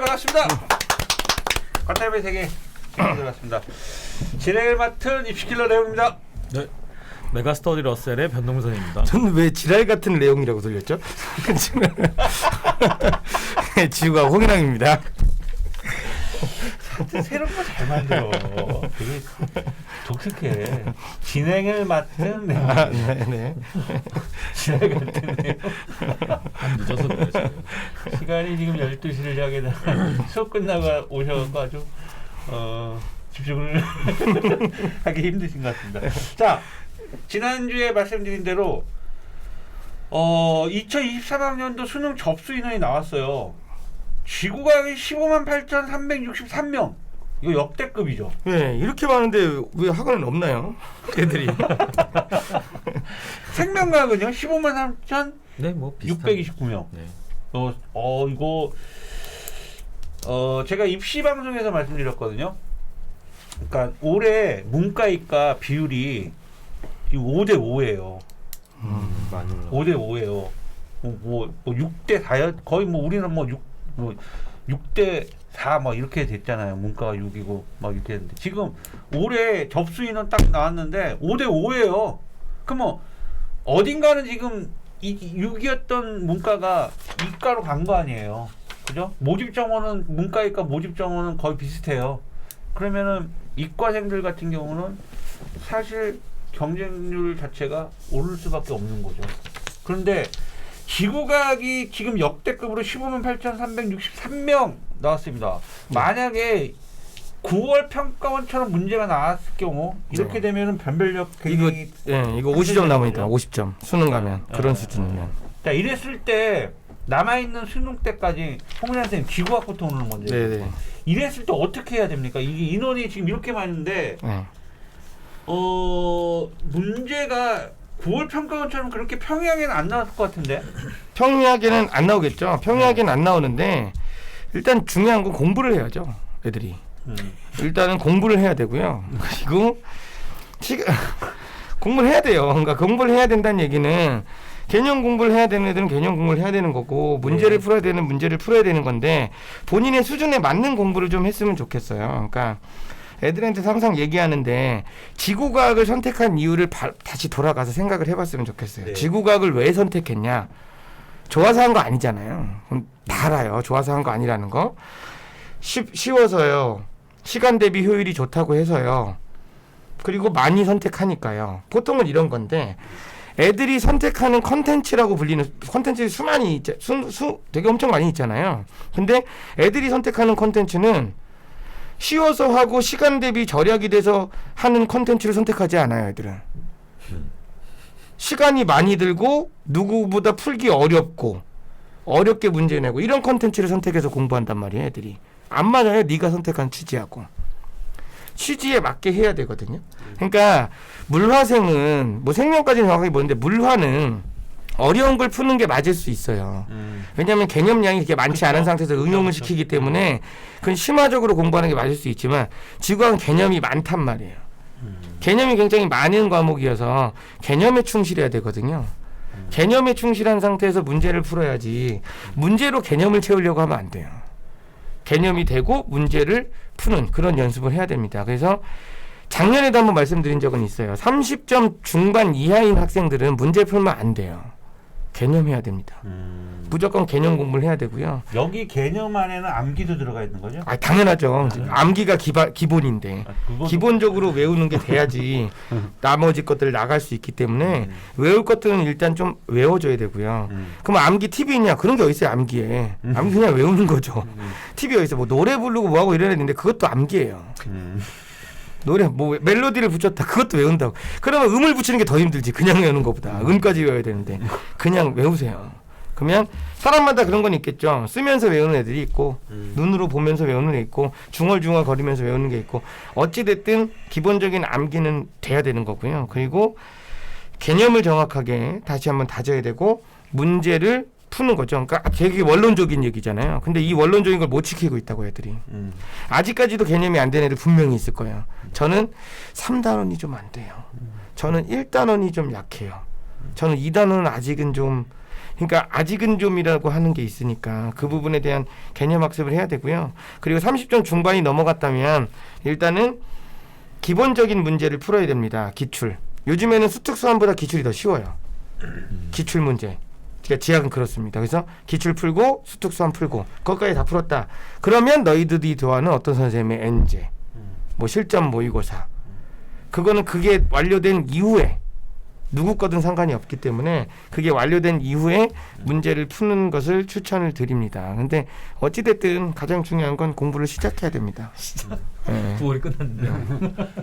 반갑습니다. 과탐의 세계 들어갔습니다. 진행을 맡은 입시킬러 내용입니다. 네, 메가스터디 러셀의 변동선입니다. 저는 왜 지랄 같은 내용이라고 들렸죠? 지우가 홍인왕입니다. 새로운 거 잘 만들어. 되게 독특해. 진행을 맡은 내용. 네네. 지랄 같은 내용. 늦어서 그래 지금. 시간이 지금 12시를 향해 수업 끝나고 오셔서 아주 집중을 하기 힘드신 것 같습니다. 자, 지난주에 말씀드린 대로 2023학년도 수능 접수 인원이 나왔어요. 지구과학이 158,363명. 이거 역대급이죠. 네, 이렇게 많은데 왜 학원은 없나요? 애들이. 생명과학은요? 153,629명. 네, 뭐 비슷한. 네. 이거 제가 입시 방송에서 말씀드렸거든요. 그러니까 올해 문과이과 비율이 5대 5예요. 많이 올라. 5대 5예요. 뭐 6대 4였 거의 뭐 우리는 뭐 6대 4 뭐 이렇게 됐잖아요. 문과가 6이고 막 이렇게 했는데 지금 올해 접수 인원 딱 나왔는데 5대 5예요. 그럼 뭐 어딘가는 지금 6이었던 문과가 이과로 간 거 아니에요. 그죠? 모집 정원은 문과이과 모집 정원은 거의 비슷해요. 그러면은 이과생들 같은 경우는 사실 경쟁률 자체가 오를 수밖에 없는 거죠. 그런데 지구과학이 지금 역대급으로 158,363명 나왔습니다. 만약에 9월 평가원처럼 문제가 나왔을 경우 이렇게 되면은 변별력 굉장히 이거 50점 남으니까 50점 수능 가면 그런 수준이면. 자, 이랬을 때 남아있는 수능 때까지 홍문환 선생님 지구학부터 오늘 먼저. 네네. 이랬을 때 어떻게 해야 됩니까? 이게 인원이 지금 이렇게 많은데 네. 문제가 9월 평가원처럼 그렇게 평이하게는 안 나왔을 것 같은데. 평이하게는 안 나오겠죠. 평이하게는 안 나오는데 일단 중요한 건 공부를 해야죠. 애들이. 일단은 공부를 해야 되고요. 그리고 공부를 해야 돼요. 그러니까 공부를 해야 된다는 얘기는 개념 공부를 해야 되는 애들은 개념 공부를 해야 되는 거고 문제를 풀어야 되는 문제를 풀어야 되는 건데 본인의 수준에 맞는 공부를 좀 했으면 좋겠어요. 그러니까 애들한테 항상 얘기하는데 지구과학을 선택한 이유를 다시 돌아가서 생각을 해봤으면 좋겠어요. 네. 지구과학을 왜 선택했냐? 좋아서 한 거 아니잖아요. 다 알아요. 좋아서 한 거 아니라는 거. 쉬워서요. 시간 대비 효율이 좋다고 해서요. 그리고 많이 선택하니까요. 보통은 이런 건데 애들이 선택하는 컨텐츠라고 불리는 컨텐츠 수많이 되게 엄청 많이 있잖아요. 근데 애들이 선택하는 컨텐츠는 쉬워서 하고 시간 대비 절약이 돼서 하는 컨텐츠를 선택하지 않아요. 애들은 시간이 많이 들고 누구보다 풀기 어렵고 어렵게 문제 내고 이런 컨텐츠를 선택해서 공부한단 말이에요. 애들이 안 맞아요. 네가 선택한 취지하고 취지에 맞게 해야 되거든요. 그러니까 물화생은 뭐 생명까지는 정확하게 모르는데 물화는 어려운 걸 푸는 게 맞을 수 있어요. 왜냐하면 개념량이 그렇게 많지 않은 상태에서 응용을 시키기 때문에 그건 심화적으로 공부하는 게 맞을 수 있지만 지구학은 개념이 많단 말이에요. 개념이 굉장히 많은 과목이어서 개념에 충실해야 되거든요. 개념에 충실한 상태에서 문제를 풀어야지 문제로 개념을 채우려고 하면 안 돼요. 개념이 되고 문제를 푸는 그런 연습을 해야 됩니다. 그래서 작년에도 한번 말씀드린 적은 있어요. 30점 중반 이하인 학생들은 문제 풀면 안 돼요. 개념해야 됩니다. 무조건 개념 공부를 해야 되고요. 여기 개념 안에는 암기도 들어가 있는 거죠? 당연하죠. 암기가 기본인데 기본적으로 외우는 게 돼야지 나머지 것들을 나갈 수 있기 때문에 외울 것들은 일단 좀 외워줘야 되고요. 그럼 암기 팁이 있냐? 그런 게 어디 있어요? 암기에. 암기 그냥 외우는 거죠. 팁이 어디 있어? 뭐 노래 부르고 뭐하고 이래야 되는데 그것도 암기예요. 노래 뭐 멜로디를 붙였다 그것도 외운다고. 그러면 음을 붙이는 게 더 힘들지. 그냥 외우는 것보다 음까지 외워야 되는데 그냥 외우세요. 그러면 사람마다 그런 건 있겠죠. 쓰면서 외우는 애들이 있고 눈으로 보면서 외우는 애 있고 중얼중얼 거리면서 외우는 게 있고 어찌됐든 기본적인 암기는 돼야 되는 거고요. 그리고 개념을 정확하게 다시 한번 다져야 되고 문제를 푸는 거죠. 그러니까 되게 원론적인 얘기잖아요. 근데 이 원론적인 걸 못 지키고 있다고 애들이. 아직까지도 개념이 안 된 애들 분명히 있을 거예요. 저는 3단원이 좀 안 돼요. 저는 1단원이 좀 약해요. 저는 2단원은 아직은 좀 그러니까 아직은 좀이라고 하는 게 있으니까 그 부분에 대한 개념 학습을 해야 되고요. 그리고 30점 중반이 넘어갔다면 일단은 기본적인 문제를 풀어야 됩니다. 기출. 요즘에는 수특수함보다 기출이 더 쉬워요. 기출 문제. 그러니까 지학은 그렇습니다. 그래서 기출 풀고 수특수함 풀고 그것까지 다 풀었다. 그러면 너희들이 좋아하는 어떤 선생님의 N제, 뭐 실전 모의고사. 그거는 그게 완료된 이후에 누구 거든 상관이 없기 때문에 그게 완료된 이후에 문제를 푸는 것을 추천을 드립니다. 근데 어찌됐든 가장 중요한 건 공부를 시작해야 됩니다. 네. 9월이 끝났는데.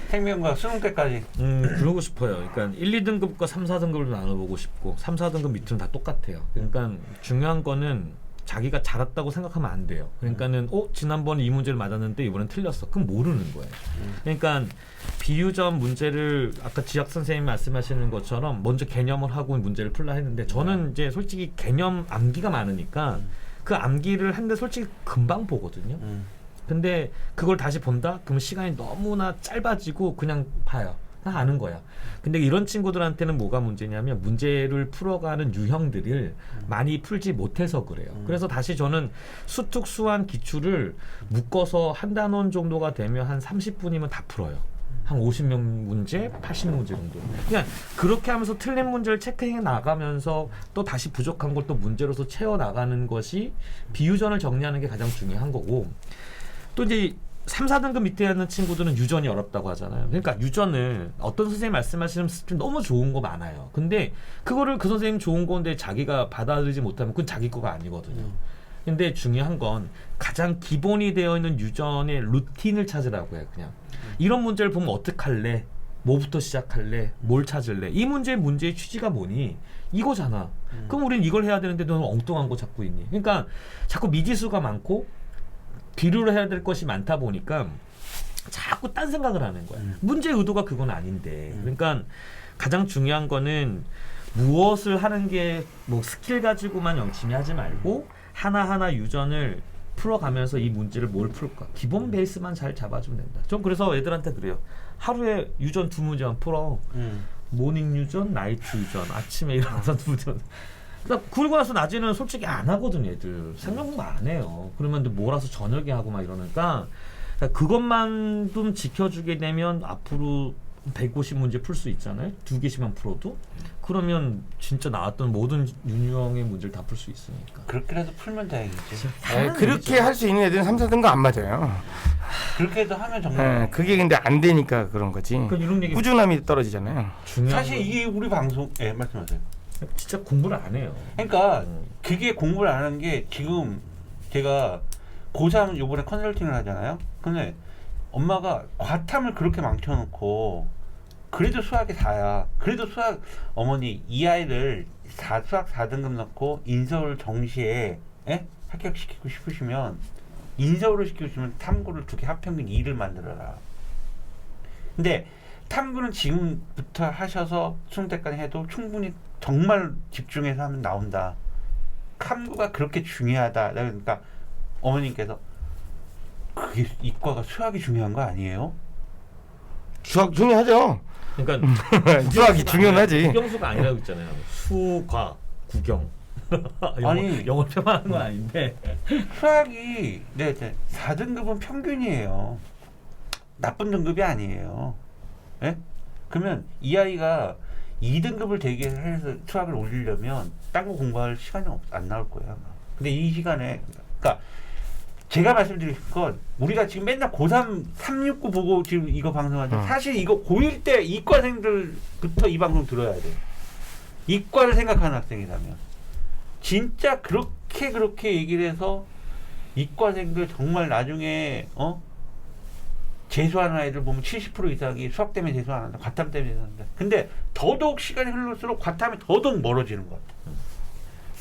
생명과 수능 때까지. 그러고 싶어요. 그러니까 1, 2등급과 3, 4등급을 나눠보고 싶고 3, 4등급 밑은 다 똑같아요. 그러니까 중요한 거는 자기가 잘했다고 생각하면 안 돼요. 그러니까는 지난번에 이 문제를 맞았는데 이번엔 틀렸어. 그럼 모르는 거예요. 그러니까 비유점 문제를 아까 지학 선생님이 말씀하시는 것처럼 먼저 개념을 하고 문제를 풀라 했는데 저는 이제 솔직히 개념 암기가 많으니까 그 암기를 하는데 솔직히 금방 보거든요. 근데 그걸 다시 본다? 그러면 시간이 너무나 짧아지고 그냥 봐요. 다 아는 거야. 근데 이런 친구들한테는 뭐가 문제냐면 문제를 풀어가는 유형들을 많이 풀지 못해서 그래요. 그래서 다시 저는 수특수한 기출을 묶어서 한 단원 정도가 되면 한 30분이면 다 풀어요. 한 50명 문제, 80명 문제 정도. 그냥 그렇게 하면서 틀린 문제를 체크해 나가면서 또 다시 부족한 걸 또 문제로서 채워 나가는 것이 비유전을 정리하는 게 가장 중요한 거고. 또 이제 3, 4등급 밑에 있는 친구들은 유전이 어렵다고 하잖아요. 그러니까 유전을 어떤 선생님 말씀하시는 너무 좋은 거 많아요. 근데 그거를 그 선생님 좋은 건데 자기가 받아들이지 못하면 그건 자기 거가 아니거든요. 근데 중요한 건 가장 기본이 되어 있는 유전의 루틴을 찾으라고 해요. 그냥 이런 문제를 보면 어떡할래? 뭐부터 시작할래? 뭘 찾을래? 이 문제의 취지가 뭐니? 이거잖아. 그럼 우린 이걸 해야 되는데 너는 엉뚱한 거 찾고 있니? 그러니까 자꾸 미지수가 많고 비료를 해야 될 것이 많다 보니까 자꾸 딴 생각을 하는 거야. 문제의 의도가 그건 아닌데. 그러니까 가장 중요한 거는 무엇을 하는 게 뭐 스킬 가지고만 열심히 하지 말고 하나하나 유전을 풀어가면서 이 문제를 뭘 풀까? 기본 베이스만 잘 잡아주면 된다. 전 그래서 애들한테 그래요. 하루에 유전 2문제만 풀어. 모닝 유전, 나이트 유전. 아침에 일어나서 2전. 그러고 나서 낮에는 솔직히 안 하거든요, 애들. 생각 공부 안 해요. 그러면 몰아서 저녁에 하고 막 이러니까 그것만 좀 지켜주게 되면 앞으로 150문제 풀 수 있잖아요. 2개씩만 풀어도. 그러면 진짜 나왔던 모든 유형의 문제를 다 풀 수 있으니까. 그렇게 해서 풀면 다행이지. 그렇게 할 수 있는 애들은 3, 4등급 안 맞아요. 그렇게 해서 하면 정말. 그게 근데 안 되니까 그런 거지. 그러니까 이런 얘기 꾸준함이 떨어지잖아요. 사실 이게 우리 방송, 말씀하세요. 진짜 공부를 안 해요. 그러니까 그게 공부를 안 하는 게 지금 제가 고3 요번에 컨설팅을 하잖아요. 근데 엄마가 과탐을 그렇게 망쳐놓고 그래도 수학이 4야. 그래도 수학 어머니 이 아이를 수학 4등급 넣고 인서울 정시에 합격시키고 싶으시면 인서울을 시키고 싶으면 탐구를 2개 합평균 2를 만들어라. 근데 탐구는 지금부터 하셔서 수능 때까지 해도 충분히 정말 집중해서 하면 나온다. 탐구가 그렇게 중요하다. 그러니까 어머님께서 그게 이과가 수학이 중요한 거 아니에요? 수학 중요하죠. 그러니까 수학이 중요하지. 국영수가 아니라고 있잖아요. 수과 국영. 아니 영어 표현하는 건 아닌데 수학이 4등급은 평균이에요. 나쁜 등급이 아니에요. 예? 그러면 이 아이가 2등급을 되게 해서 수학을 올리려면 딴 거 공부할 시간이 안 나올 거예요. 아마. 근데 이 시간에 그러니까 제가 말씀드릴 건 우리가 지금 맨날 고3 369 보고 지금 이거 방송하죠. 사실 이거 고1 때 이과생들부터 이 방송 들어야 돼. 이과를 생각하는 학생이라면 진짜 그렇게 얘기를 해서 이과생들 정말 나중에 재수하는 아이들 보면 70% 이상이 수학 때문에 재수 안 한다. 과탐 때문에 재수한다. 근데 더더욱 시간이 흐를수록 과탐이 더더욱 멀어지는 것 같아요.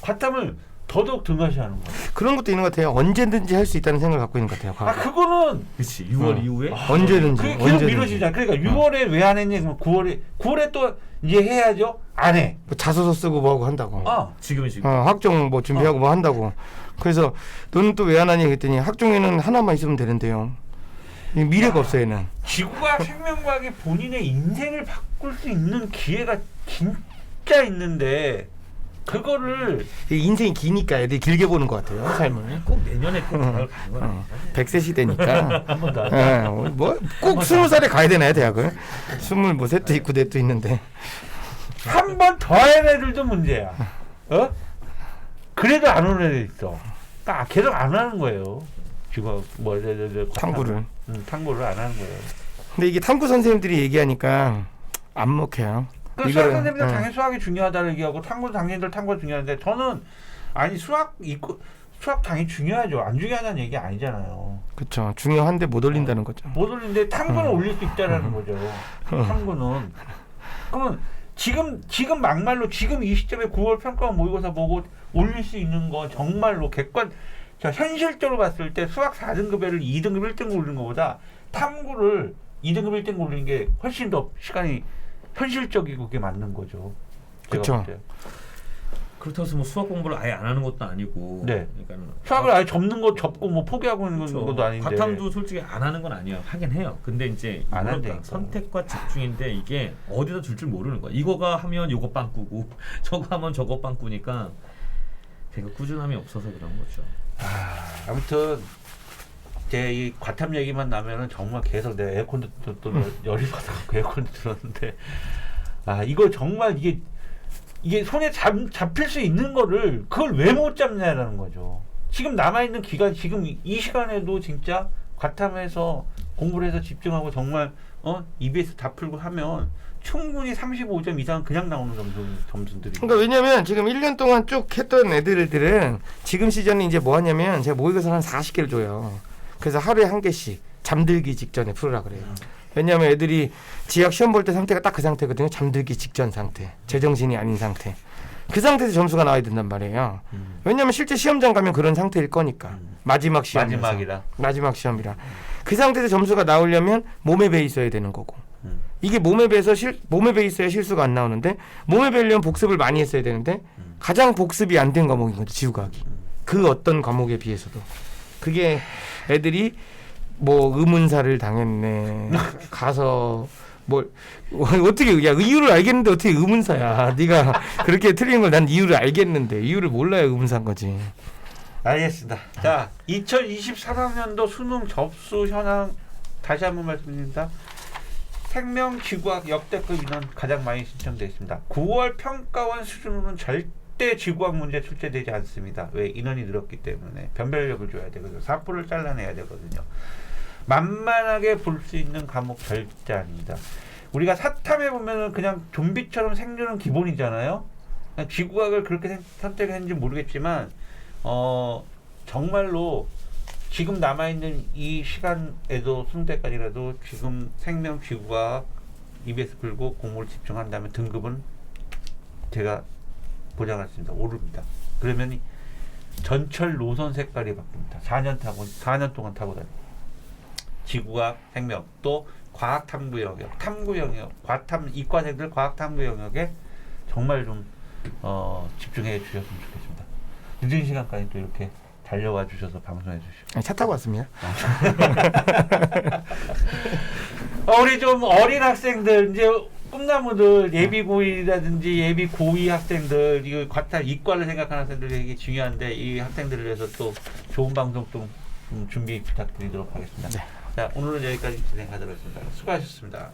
과탐을 더더욱 등하시하는 것 같아요. 그런 것도 있는 것 같아요. 언제든지 할 수 있다는 생각을 갖고 있는 것 같아요. 그거는 그렇지. 6월 이후에 언제든지. 그게 계속 미뤄지잖아. 그러니까 6월에 왜 안 했냐? 9월에 또 이제 해야죠. 안 해. 뭐 자소서 쓰고 뭐하고 한다고. 지금 학종 뭐 준비하고 뭐 한다고. 그래서 너는 또 왜 안 하니 그랬더니 학종에는 하나만 있으면 되는데요. 미래가 없어 얘는. 지구과학 생명과학이 본인의 인생을 바꿀 수 있는 기회가 진짜 있는데 그거를 이 인생이 기니까 애들이 길게 보는 것 같아요 삶을. 꼭 내년에 꼭 대학을 가는 건 아니잖아요. 100세 시대니까. 한 번도 안 뭐꼭 20살에 가야 되나요 대학을? 23도 있고 넷도 있는데. 한 번 더 한 애들도 문제야. 어? 그래도 안 오는 애들 있어. 딱 계속 안 하는 거예요. 지금 탐구를. 탐구를 안 하는 거예요. 근데 이게 탐구 선생님들이 얘기하니까 안 먹혀요. 그 수학 선생님들 당연히 수학이 중요하다는 얘기하고 당신들 탐구가 중요한데 저는 아니 수학 당연히 중요하죠. 안 중요하다는 얘기 아니잖아요. 그렇죠. 중요한데 못 올린다는 거죠. 못 올리는데 탐구는 올릴 수 있다라는 거죠. 탐구는. 그러면 지금 막말로 지금 이 시점에 9월 평가원 모의고사 보고 올릴 수 있는 건 정말로 현실적으로 봤을 때 수학 4등급에를 2등급 1등급 올리는 것보다 탐구를 2등급 1등급 올리는 게 훨씬 더 시간이 현실적이고 그게 맞는 거죠. 그렇죠. 그렇다고 해서 뭐 수학 공부를 아예 안 하는 것도 아니고. 네. 그러니까 수학을 아예 접고 뭐 포기하고 있는 것도 아닌데. 과탐도 솔직히 안 하는 건 아니에요. 하긴 해요. 근데 이제 안 뭐랄까, 한다니까. 선택과 집중인데 이게 어디다 둘 줄 모르는 거야. 이거가 하면 요거 빵꾸고 저거 하면 저거 빵꾸니까 되게 꾸준함이 없어서 그런 거죠. 아무튼 제 이 과탐 얘기만 나면은 정말 계속 내가 에어컨도 또 열이 받아갖고 에어컨도 들었는데 이거 정말 이게 손에 잡힐 수 있는 거를 그걸 왜 못 잡냐라는 거죠. 지금 남아있는 기간 지금 이 시간에도 진짜 과탐해서 공부를 해서 집중하고 정말 EBS 다 풀고 하면 충분히 35점 이상 그냥 나오는 점수들이. 그러니까 왜냐면 지금 1년 동안 쭉 했던 애들은 지금 시즌에 이제 뭐 하냐면 제가 모의고사 한 40개를 줘요. 그래서 하루에 한 개씩 잠들기 직전에 풀으라 그래요. 왜냐면 애들이 지학 시험 볼 때 상태가 딱 그 상태거든요. 잠들기 직전 상태, 제정신이 아닌 상태. 그 상태에서 점수가 나와야 된단 말이에요. 왜냐면 실제 시험장 가면 그런 상태일 거니까. 마지막 시험이라. 마지막 시험이라. 그 상태에서 점수가 나오려면 몸에 배 있어야 되는 거고. 이게 몸에 배 있어야 실수가 안 나오는데 몸에 배려면 복습을 많이 했어야 되는데 가장 복습이 안 된 과목인 거죠. 지구과학이. 그 어떤 과목에 비해서도. 그게 애들이 뭐 의문사를 당했네. 가서 뭐 어떻게 이유를 알겠는데 어떻게 의문사야. 네가 그렇게 틀린 걸 난 이유를 알겠는데 이유를 몰라야 의문사인 거지. 알겠습니다. 자, 2023학년도 수능 접수 현황 다시 한번 말씀드립니다. 생명지구학 역대급 인원 가장 많이 신청되어 있습니다. 9월 평가원 수준으로는 절대 지구학 문제 출제되지 않습니다. 왜? 인원이 늘었기 때문에 변별력을 줘야 되거든요. 사포를 잘라내야 되거든요. 만만하게 볼 수 있는 과목 절대 아닙니다. 우리가 사탐에 보면은 그냥 좀비처럼 생존은 기본이잖아요. 지구학을 그렇게 선택했는지 모르겠지만 정말로 지금 남아있는 이 시간에도 수능 때까지라도 지금 생명 지구과학 EBS 풀고 공부를 집중한다면 등급은 제가 보장할 수 있습니다. 오릅니다. 그러면 전철 노선 색깔이 바뀝니다. 4년 동안 타고 다니고 지구과학 생명 또 과학 탐구 영역, 탐구 영역, 과탐 이과생들 과학 탐구 영역에 정말 좀 집중해 주셨으면 좋겠습니다. 늦은 시간까지 또 이렇게 달려와 주셔서 방송해 주시고. 차 타고 왔습니다. 우리 좀 어린 학생들 이제 꿈나무들 예비 고1이라든지 예비 고2 학생들 이거 과탐 이과를 생각하는 학생들 되게 중요한데 이 학생들을 위해서 또 좋은 방송 좀 준비 부탁드리도록 하겠습니다. 네. 자, 오늘은 여기까지 진행하도록 하겠습니다. 수고하셨습니다.